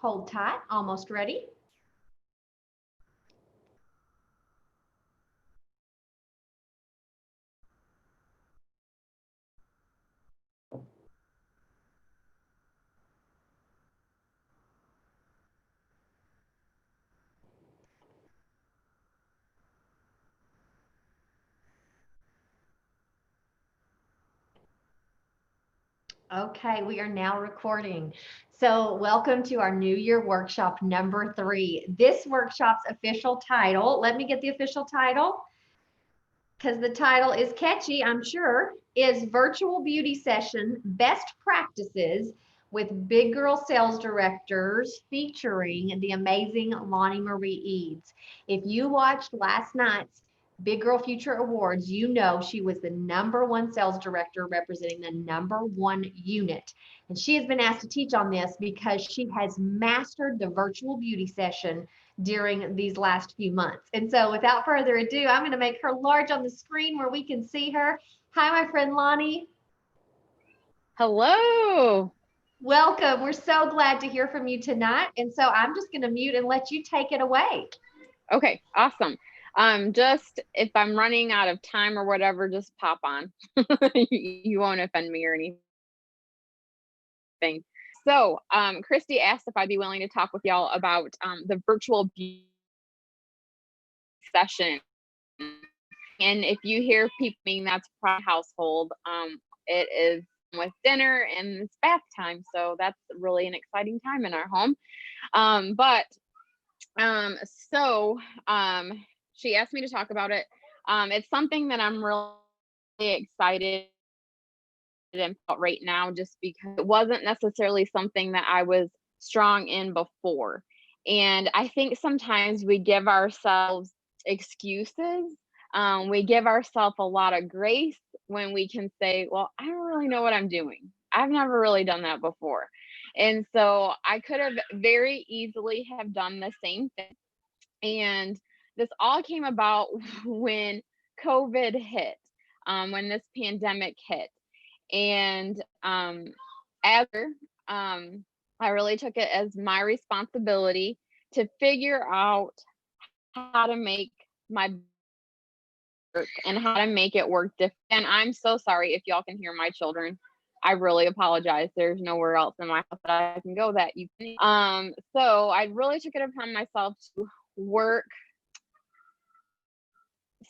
Hold tight, almost ready. Okay, we are now recording. So, welcome to our New Year workshop number 3. This workshop's official title, let me get the official title because the title is catchy, I'm sure, is Virtual Beauty Session Best Practices with Big Girl Sales Directors featuring the amazing Loni Marie Eads. If you watched last night's Big Girl Future Awards, you know she was the #1 sales director representing the #1 unit. And she has been asked to teach on this because she has mastered the virtual beauty session during these last few months. And so without further ado, I'm going to make her large on the screen where we can see her. Hi, my friend Loni. Hello. Welcome. We're so glad to hear from you tonight. And so I'm just going to mute and let you take it away. Okay, awesome. Just if I'm running out of time or whatever, just pop on. You won't offend me or anything. So, Christy asked if I'd be willing to talk with y'all about the virtual beauty session. And if you hear people, that's probably household. It is with dinner and it's bath time, so that's really an exciting time in our home. She asked me to talk about it. It's something that I'm really excited about right now, just because it wasn't necessarily something that I was strong in before. And I think sometimes we give ourselves excuses. We give ourselves a lot of grace when we can say, well, I don't really know what I'm doing. I've never really done that before. And so I could have very easily have done the same thing. And this all came about when COVID hit, when this pandemic hit. And after, I really took it as my responsibility to figure out how to make my work and how to make it work different. And I'm so sorry if y'all can hear my children. I really apologize. There's nowhere else in my house that I can go that you can. So I really took it upon myself to work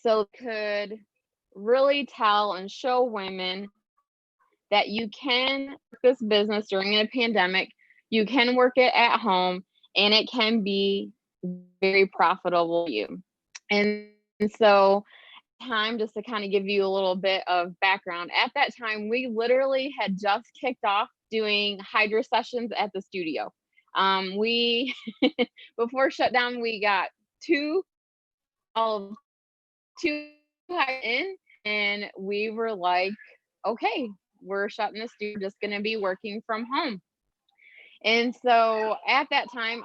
so could really tell and show women that you can work this business during a pandemic, you can work it at home, and it can be very profitable for you. And so time, just to kind of give you a little bit of background, at that time we literally had just kicked off doing hydro sessions at the studio. We before shutdown we got two in, and we were like, okay, we're shutting the studio, just going to be working from home. And so at that time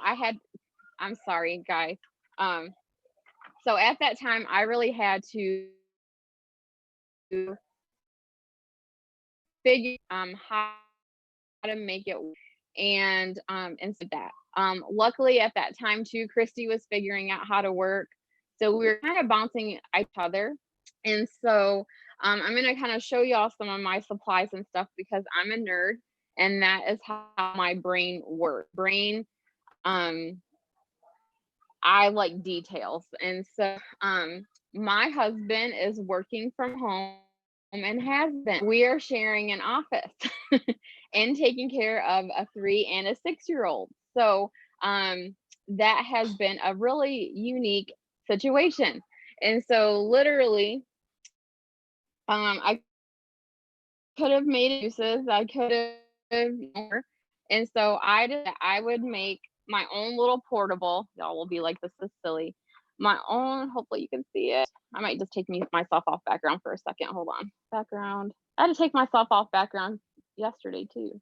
I'm sorry guys, so at that time I really had to figure how to make it work. And so that luckily at that time too, Christy was figuring out how to work, so we were kind of bouncing each other. And so I'm going to kind of show y'all some of my supplies and stuff because I'm a nerd, and that is how my brain works. I like details. And so my husband is working from home and has been. We are sharing an office and taking care of a 3 and a 6-year-old. So that has been a really unique situation. And so literally, I could have made excuses. I could have, and so I would make my own little portable. Y'all will be like, this is silly. My own, hopefully you can see it. I might just take myself off background for a second. Hold on. Background. I had to take myself off background yesterday too.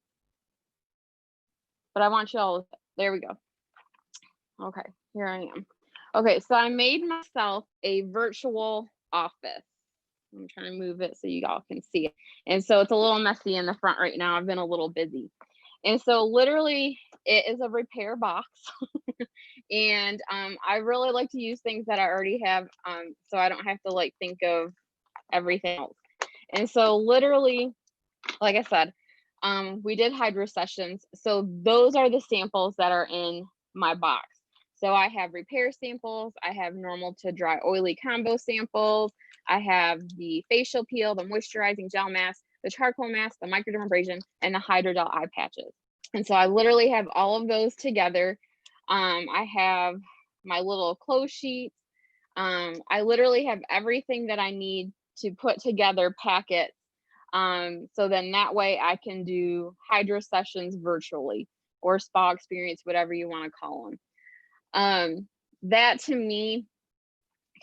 But I want y'all, there we go. Okay, here I am. Okay, so I made myself a virtual office. I'm trying to move it so you all can see it. And so it's a little messy in the front right now. I've been a little busy. And so literally it is a repair box. And I really like to use things that I already have, so I don't have to like think of everything else. And so literally, like I said, we did hydro sessions. So those are the samples that are in my box. So I have repair samples, I have normal to dry oily combo samples, I have the facial peel, the moisturizing gel mask, the charcoal mask, the microdermabrasion, and the hydrogel eye patches. And so I literally have all of those together. I have my little clothes sheets. I literally have everything that I need to put together packets. So then that way I can do hydro sessions virtually or spa experience, whatever you want to call them. That to me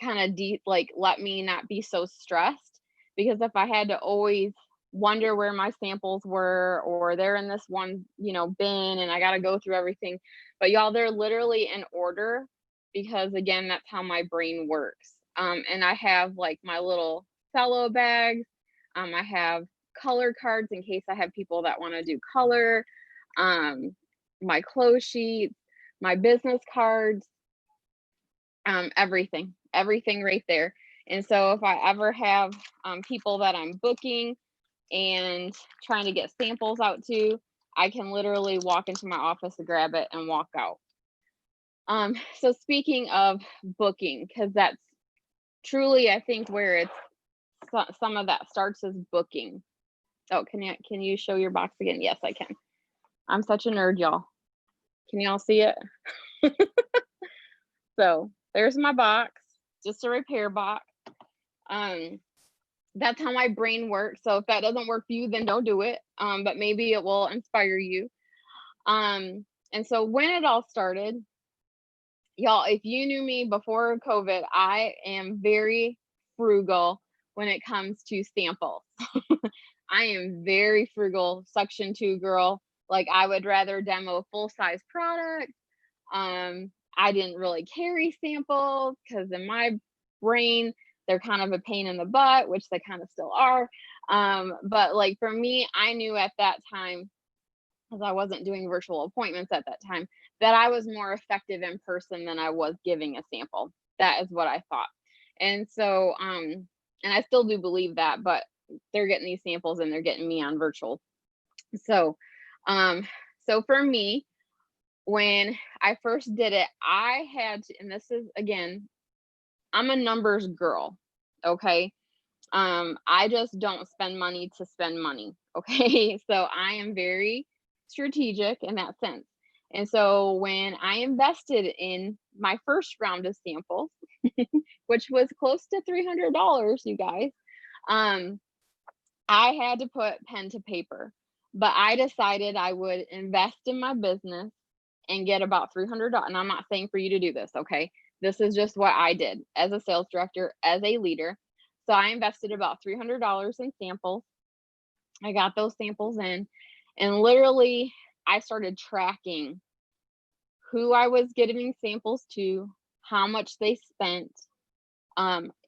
kind of like let me not be so stressed, because if I had to always wonder where my samples were, or they're in this one, bin, and I got to go through everything. But y'all, they're literally in order, because again, that's how my brain works. And I have like my little fellow bags. I have color cards in case I have people that want to do color, my clothes sheets, my business cards, everything right there. And so if I ever have people that I'm booking and trying to get samples out to, I can literally walk into my office to grab it and walk out. So speaking of booking, because that's truly, I think, where it's some of that starts is booking. Oh, can you show your box again? Yes, I can. I'm such a nerd, y'all. Can y'all see it? So there's my box, just a repair box. That's how my brain works. So if that doesn't work for you, then don't do it. But maybe it will inspire you. And so when it all started, y'all, if you knew me before COVID, I am very frugal when it comes to samples. I am very frugal, section 2 girl. Like, I would rather demo full-size product. I didn't really carry samples because in my brain, they're kind of a pain in the butt, which they kind of still are. But like for me, I knew at that time, because I wasn't doing virtual appointments at that time, that I was more effective in person than I was giving a sample. That is what I thought. And so, and I still do believe that, but they're getting these samples and they're getting me on virtual. So, so for me, when I first did it, I had to, and this is again, I'm a numbers girl. Okay. I just don't spend money to spend money. Okay. So I am very strategic in that sense. And so when I invested in my first round of samples, which was close to $300, you guys, I had to put pen to paper. But I decided I would invest in my business and get about $300. And I'm not saying for you to do this, okay? This is just what I did as a sales director, as a leader. So I invested about $300 in samples. I got those samples in, and literally I started tracking who I was giving samples to, how much they spent,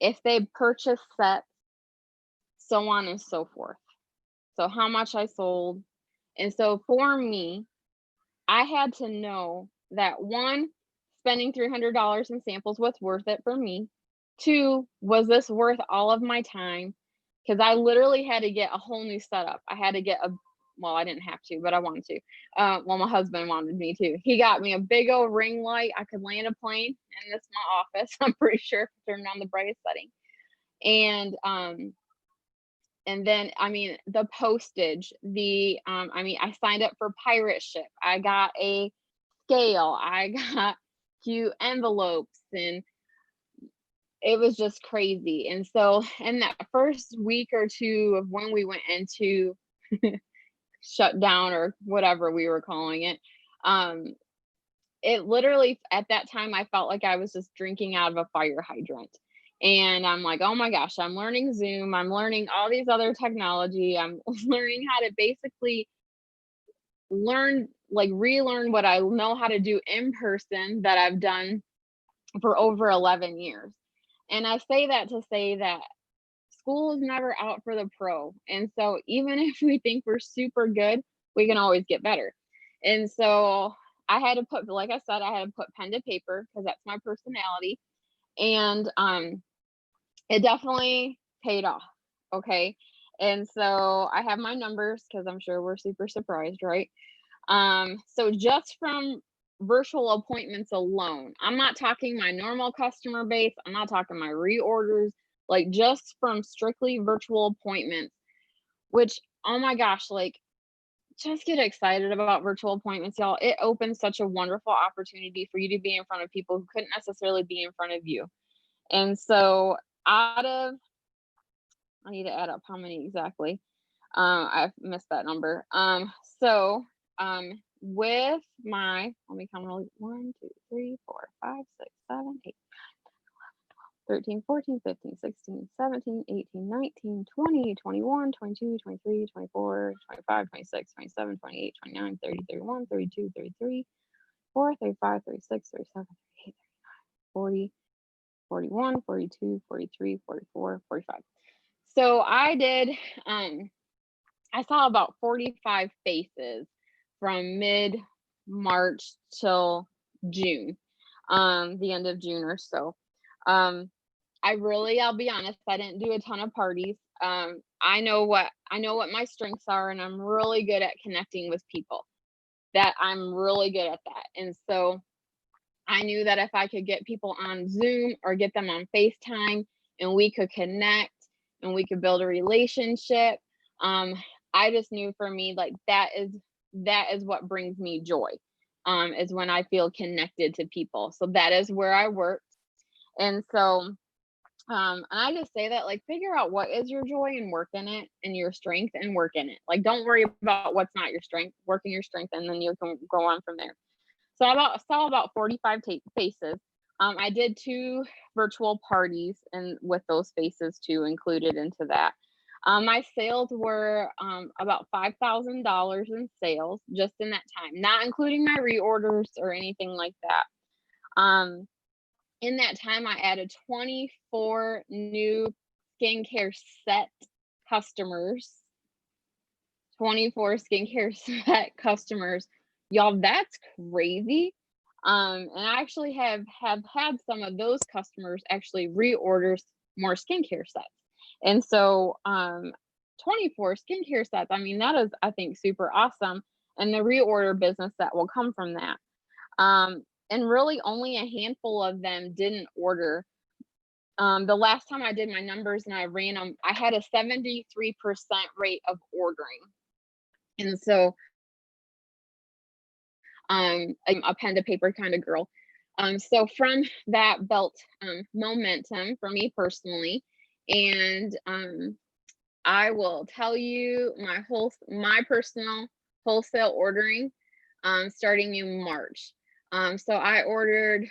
if they purchased sets, so on and so forth. So how much I sold. And so for me, I had to know that one, spending $300 in samples was worth it for me. Two, was this worth all of my time? Because I literally had to get a whole new setup. I had to get well, I didn't have to, but I wanted to. Well, my husband wanted me to. He got me a big old ring light. I could land a plane, and this is my office. I'm pretty sure if I turned on the brightest setting. And then, I mean, the postage, I signed up for pirate ship. I got a scale. I got cute envelopes, and it was just crazy. And so in that first week or two of when we went into shutdown or whatever we were calling it, it literally, at that time, I felt like I was just drinking out of a fire hydrant. And I'm like, oh my gosh, I'm learning Zoom. I'm learning all these other technology. I'm learning how to basically relearn what I know how to do in person that I've done for over 11 years. And I say that to say that school is never out for the pro. And so even if we think we're super good, we can always get better. And so I had to put, like I said, I had to put pen to paper because that's my personality. And it definitely paid off. Okay. And so I have my numbers because I'm sure we're super surprised, right? So just from virtual appointments alone, I'm not talking my normal customer base, I'm not talking my reorders, like just from strictly virtual appointments, which, oh my gosh, like just get excited about virtual appointments, y'all. It opens such a wonderful opportunity for you to be in front of people who couldn't necessarily be in front of you. And so out of, I need to add up how many exactly. I missed that number. So with my, let me count really, 1, 2, 3, 4, 5, 6, 7, 8, 13, 14, 15, 16, 17, 18, 19, 20, 21, 22, 23, 24, 25, 26, 27, 28, 29, 30, 31, 32, 33, 34, 35, 36, 37, 38, 39, 40, 41, 42, 43, 44, 45. So I did, I saw about 45 faces from mid-March till June, the end of June or so. I'll be honest, I didn't do a ton of parties. I know what my strengths are, and I'm really good at connecting with people. That I'm really good at that. And so I knew that if I could get people on Zoom or get them on FaceTime and we could connect and we could build a relationship, I just knew for me, like that is what brings me joy, is when I feel connected to people. So that is where I worked. And so and I just say that, like, figure out what is your joy and work in it, and your strength and work in it. Like, don't worry about what's not your strength, work in your strength, and then you can go on from there. So I saw about 45 faces. I did 2 virtual parties, and with those faces too included into that. My sales were about $5,000 in sales just in that time, not including my reorders or anything like that. In that time, I added 24 new skincare set customers. 24 skincare set customers. Y'all, that's crazy. And I actually have had some of those customers actually reorders more skincare sets. And so 24 skincare sets, I mean, that is, I think, super awesome. And the reorder business that will come from that. And really only a handful of them didn't order. The last time I did my numbers and I ran them, I had a 73% rate of ordering. And so I'm a pen to paper kind of girl. So from that built momentum for me personally. And I will tell you my personal wholesale ordering starting in March. So I ordered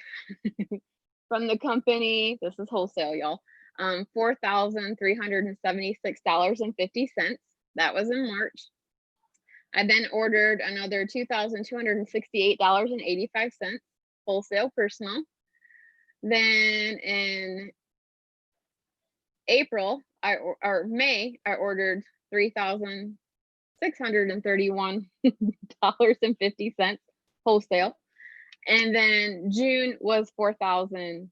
from the company, this is wholesale, y'all, $4,376.50. That was in March. I then ordered another $2,268.85 wholesale personal. Then in May, I ordered $3,631.50 wholesale. And then June was $4,008.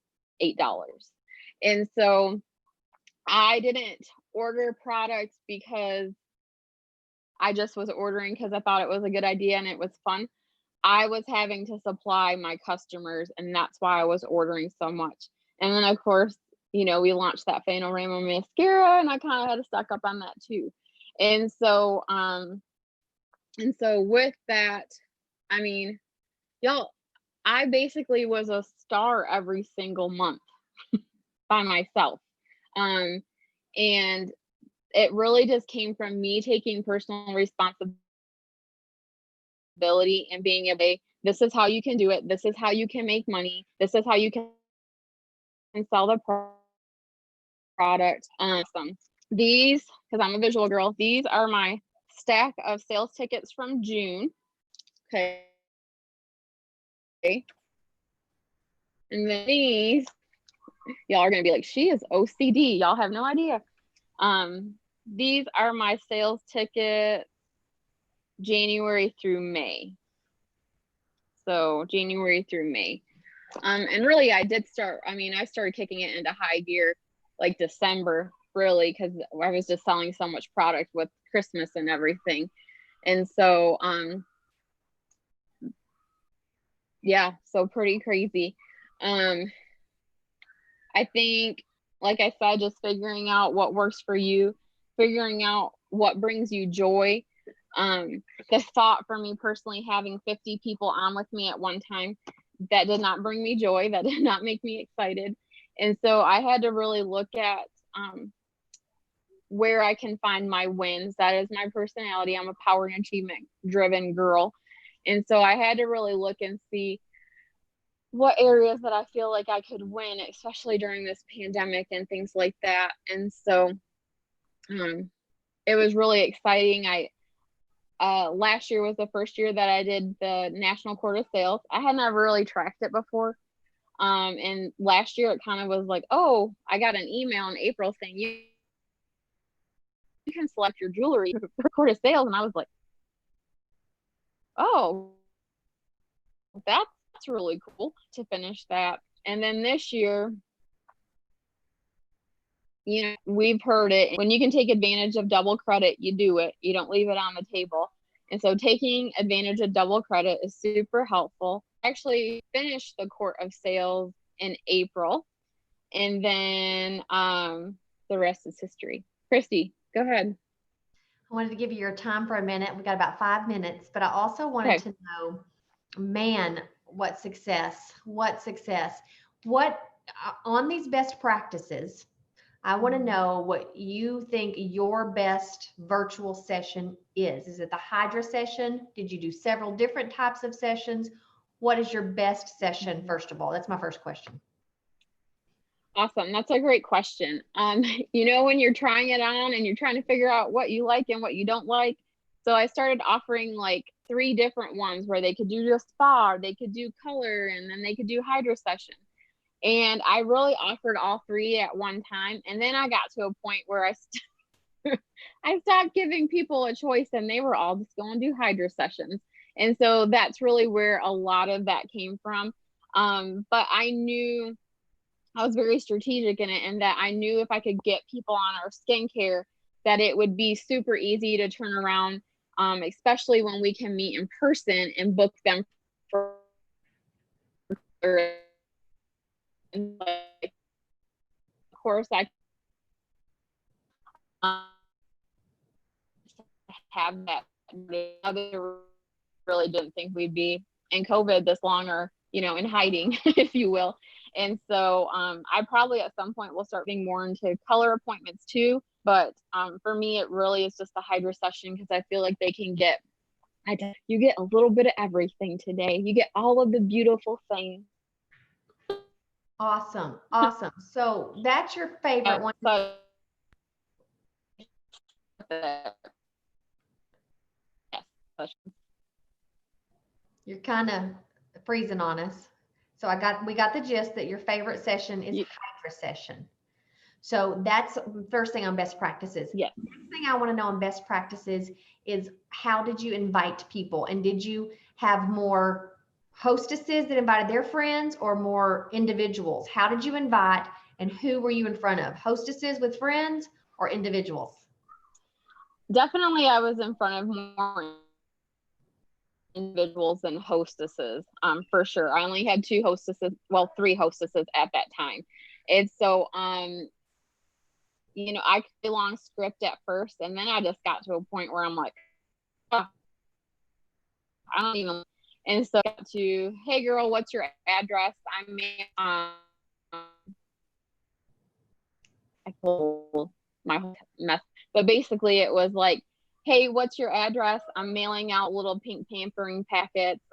And so I didn't order products because I just was ordering because I thought it was a good idea and it was fun. I was having to supply my customers, and that's why I was ordering so much. And then, of course, we launched that Panorama mascara, and I kind of had to stock up on that too. And so with that, I mean, y'all, I basically was a star every single month by myself. And it really just came from me taking personal responsibility and being able to, this is how you can do it. This is how you can make money. This is how you can sell the product. These, because I'm a visual girl, these are my stack of sales tickets from June. Okay. And then these, y'all are going to be like, she is OCD. Y'all have no idea. These are my sales tickets January through May. So January through May. And really I started kicking it into high gear like December, really, because I was just selling so much product with Christmas and everything. And so, yeah, so pretty crazy. I think, like I said, just figuring out what works for you, figuring out what brings you joy. The thought for me personally, having 50 people on with me at one time, that did not bring me joy. That did not make me excited. And so I had to really look at where I can find my wins. That is my personality. I'm a power and achievement driven girl. And so I had to really look and see what areas that I feel like I could win, especially during this pandemic and things like that. And so it was really exciting. Last year was the first year that I did the national quarter sales. I had never really tracked it before. And last year it kind of was like, oh, I got an email in April saying you can select your jewelry for quarter sales. And I was like, oh, that's really cool to finish that. And then this year, we've heard it. When you can take advantage of double credit, you do it. You don't leave it on the table. And so taking advantage of double credit is super helpful. I actually finished the court of sales in April. And then the rest is history. Christy, go ahead. I wanted to give you your time for a minute. We got about 5 minutes, but I also wanted to know, man, what success, what on these best practices, I want to know what you think your best virtual session is. Is it the Hydra session? Did you do several different types of sessions? What is your best session, first of all? That's my first question. Awesome. That's a great question. When you're trying it on and you're trying to figure out what you like and what you don't like. So I started offering like 3 different ones where they could do just spa, or they could do color, and then they could do Hydra session. And I really offered all 3 at one time. And then I got to a point where I stopped giving people a choice, and they were all just going to do Hydra sessions. And so that's really where a lot of that came from. But I knew I was very strategic in it, and that I knew if I could get people on our skincare, that it would be super easy to turn around, especially when we can meet in person and book them for. And like, of course, I have that. Other really didn't think we'd be in COVID this long, or in hiding, if you will. And so I probably at some point will start being more into color appointments too. But for me, it really is just the Hydra session, because I feel like you get a little bit of everything today. You get all of the beautiful things. Awesome. Awesome. So that's your favorite one. You're kind of freezing on us. So we got the gist that your favorite session is Hydra session. So that's the first thing on best practices. Yes. The next thing I want to know on best practices is, how did you invite people? And did you have more hostesses that invited their friends, or more individuals? How did you invite, and who were you in front of? Hostesses with friends or individuals? Definitely I was in front of more individuals than hostesses, for sure. I only had 2 hostesses, well, 3 hostesses at that time. And so I could do a long script at first, and then I just got to a point where I'm like, oh, I don't even. And so to, hey girl, what's your address? I pulled my mess, but basically it was like, hey, what's your address? I'm mailing out little pink pampering packets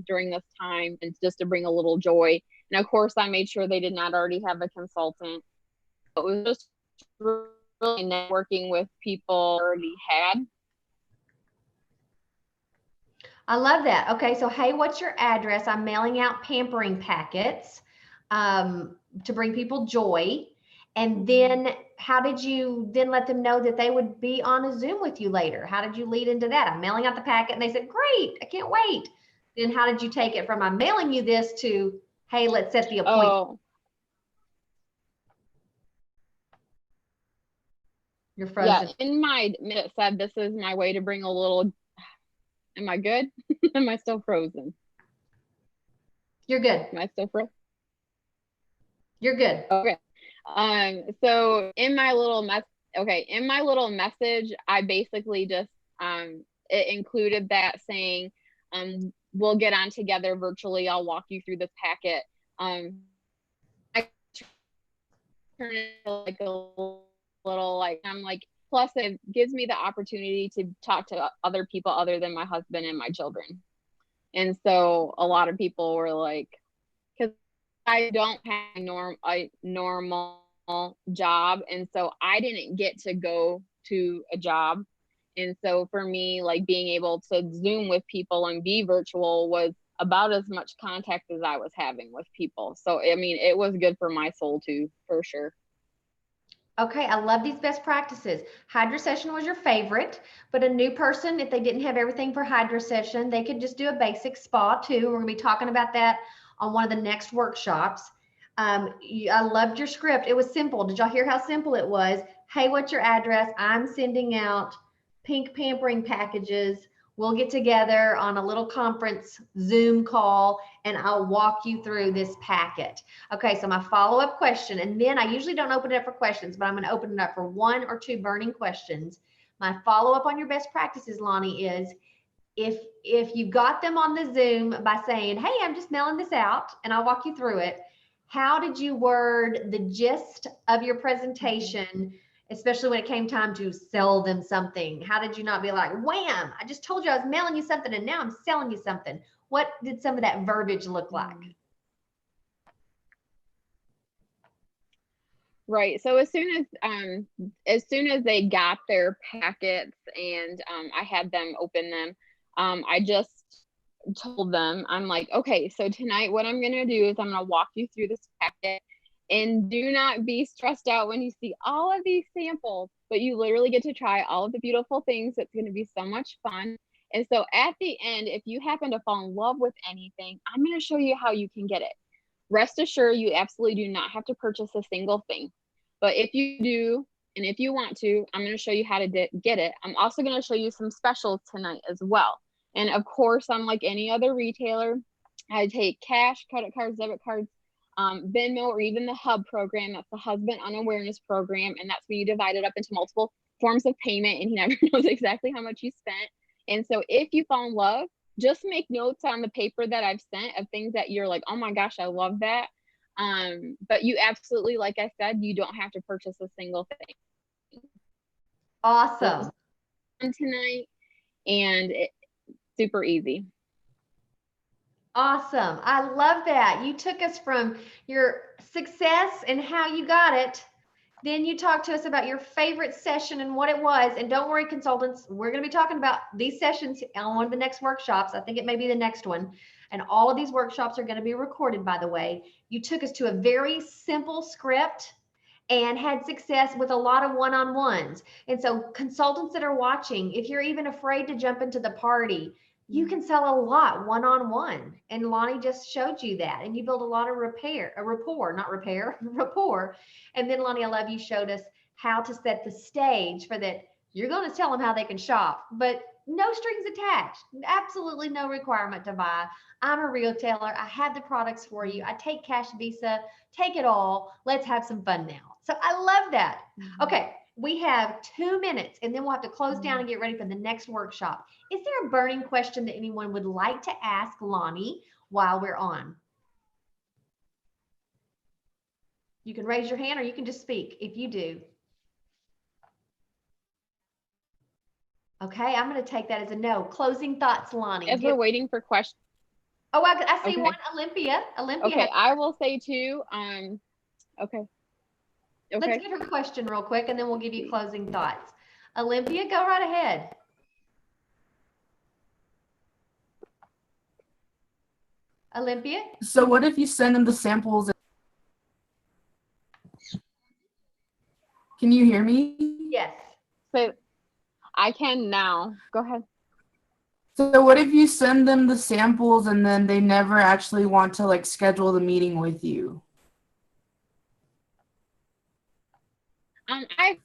during this time, and just to bring a little joy. And of course, I made sure they did not already have a consultant. It was just really networking with people already had. I love that. Okay, so hey, what's your address? I'm mailing out pampering packets to bring people joy. And then how did you then let them know that they would be on a Zoom with you later? How did you lead into that? I'm mailing out the packet, and they said, great, I can't wait. Then how did you take it from I'm mailing you this to, hey, let's set the appointment? Oh, You're yeah. frozen. In my minute said, this is my way to bring a little, am I good? Am I still frozen? You're good. Am I still frozen? You're good. Okay. So in my little message, I basically just, it included that saying, we'll get on together virtually. I'll walk you through this packet. I turn it like a little, like, I'm like, plus it gives me the opportunity to talk to other people other than my husband and my children. And so a lot of people were like, because I don't have a normal job, and so I didn't get to go to a job. And so for me, like, being able to Zoom with people and be virtual was about as much contact as I was having with people. So I mean, it was good for my soul too, for sure. Okay, I love these best practices. Hydra session was your favorite, but a new person, if they didn't have everything for Hydra session, they could just do a basic spa too. We're gonna be talking about that on one of the next workshops. I loved your script. It was simple. Did y'all hear how simple it was? Hey, what's your address? I'm sending out pink pampering packages. We'll get together on a little conference Zoom call and I'll walk you through this packet. Okay, so my follow-up question, and then I usually don't open it up for questions, but I'm going to open it up for 1 or 2 burning questions. My follow-up on your best practices, Loni, is if you got them on the Zoom by saying, hey, I'm just mailing this out and I'll walk you through it, how did you word the gist of your presentation, especially when it came time to sell them something? How did you not be like, wham, I just told you I was mailing you something and now I'm selling you something? What did some of that verbiage look like? Right. So as soon as they got their packets and I had them open them, I just told them, I'm like, okay, so tonight what I'm gonna do is I'm gonna walk you through this packet, and do not be stressed out when you see all of these samples, but you literally get to try all of the beautiful things. It's gonna be so much fun. And so at the end, if you happen to fall in love with anything, I'm gonna show you how you can get it. Rest assured, you absolutely do not have to purchase a single thing. But if you do, and if you want to, I'm going to show you how to get it. I'm also going to show you some specials tonight as well. And of course, unlike any other retailer, I take cash, credit cards, debit cards, Venmo, or even the Hub program. That's the Husband Unawareness program. And that's where you divide it up into multiple forms of payment, and he never knows exactly how much you spent. And so if you fall in love, just make notes on the paper that I've sent of things that you're like, oh my gosh, I love that. But you absolutely, like I said, you don't have to purchase a single thing. Awesome. Tonight, and it's super easy. Awesome. I love that. You took us from your success and how you got it. Then you talked to us about your favorite session and what it was. And don't worry, consultants, we're going to be talking about these sessions on one of the next workshops. I think it may be the next one. And all of these workshops are going to be recorded, by the way. You took us to a very simple script and had success with a lot of one-on-ones. And so consultants that are watching, if you're even afraid to jump into the party, you can sell a lot one-on-one. And Loni just showed you that. And you build a lot of rapport. And then Loni, I love you showed us how to set the stage for that. You're going to tell them how they can shop, but no strings attached. Absolutely no requirement to buy. I'm a retailer. I have the products for you. I take cash, Visa, take it all. Let's have some fun now. So I love that. Okay, we have 2 minutes and then we'll have to close down and get ready for the next workshop. Is there a burning question that anyone would like to ask Loni while we're on? You can raise your hand or you can just speak if you do. Okay, I'm going to take that as a no. Closing thoughts, Loni. As we're waiting for questions. Oh, I see Okay. one. Olympia. Okay, I will say too. Okay. Let's get her question real quick and then we'll give you closing thoughts. Olympia, go right ahead. Olympia? So what if you send them the samples? Can you hear me? Yes. So I can now. Go ahead. So what if you send them the samples and then they never actually want to like schedule the meeting with you? I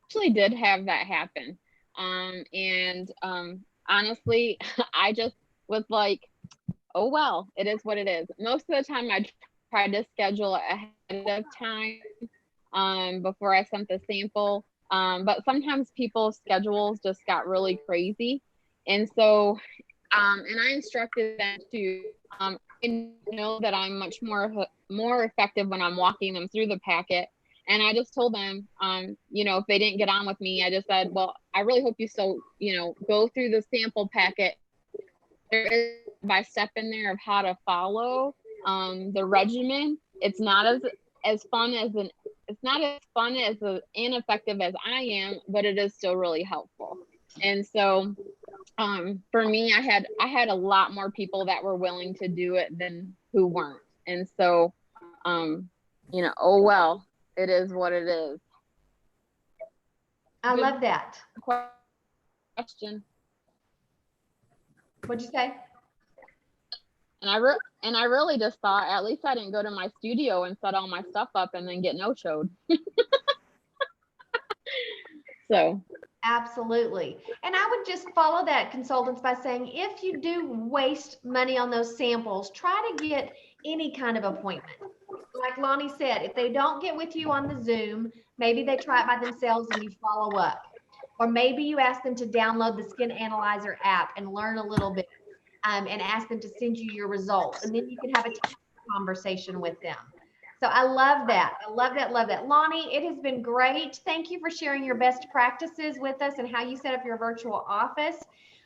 actually did have that happen. Honestly, I just was like, oh, well, it is what it is. Most of the time I tried to schedule ahead of time before I sent the sample. But sometimes people's schedules just got really crazy. And so, and I instructed them to, I know that I'm much more effective when I'm walking them through the packet. And I just told them, you know, if they didn't get on with me, I just said, well, I really hope you still, you know, go through the sample packet. There is by step in there of how to follow the regimen. It's not as fun as it's not as fun as ineffective as I am, but it is still really helpful. And so for me, I had a lot more people that were willing to do it than who weren't. And so you know, oh well, it is what it is. I Good love that. question. What'd you say? And I really just thought, at least I didn't go to my studio and set all my stuff up and then get no-showed. So Absolutely. And I would just follow that, consultants, by saying if you do waste money on those samples, try to get any kind of appointment. Like Lonnie said, if they don't get with you on the Zoom, maybe they try it by themselves and you follow up. Or maybe you ask them to download the Skin Analyzer app and learn a little bit, and ask them to send you your results. And then you can have a conversation with them. So I love that. I love that. Love that. Lonnie, it has been great. Thank you for sharing your best practices with us and how you set up your virtual office.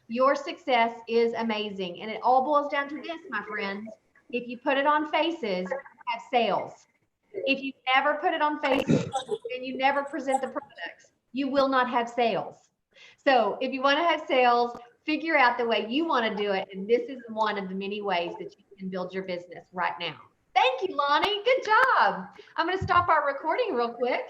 Your success is amazing. And it all boils down to this, my friends. If you put it on faces, you have sales. If you never put it on faces and you never present the products, you will not have sales. So if you want to have sales, figure out the way you want to do it. And this is one of the many ways that you can build your business right now. Thank you, Lonnie. Good job. I'm going to stop our recording real quick.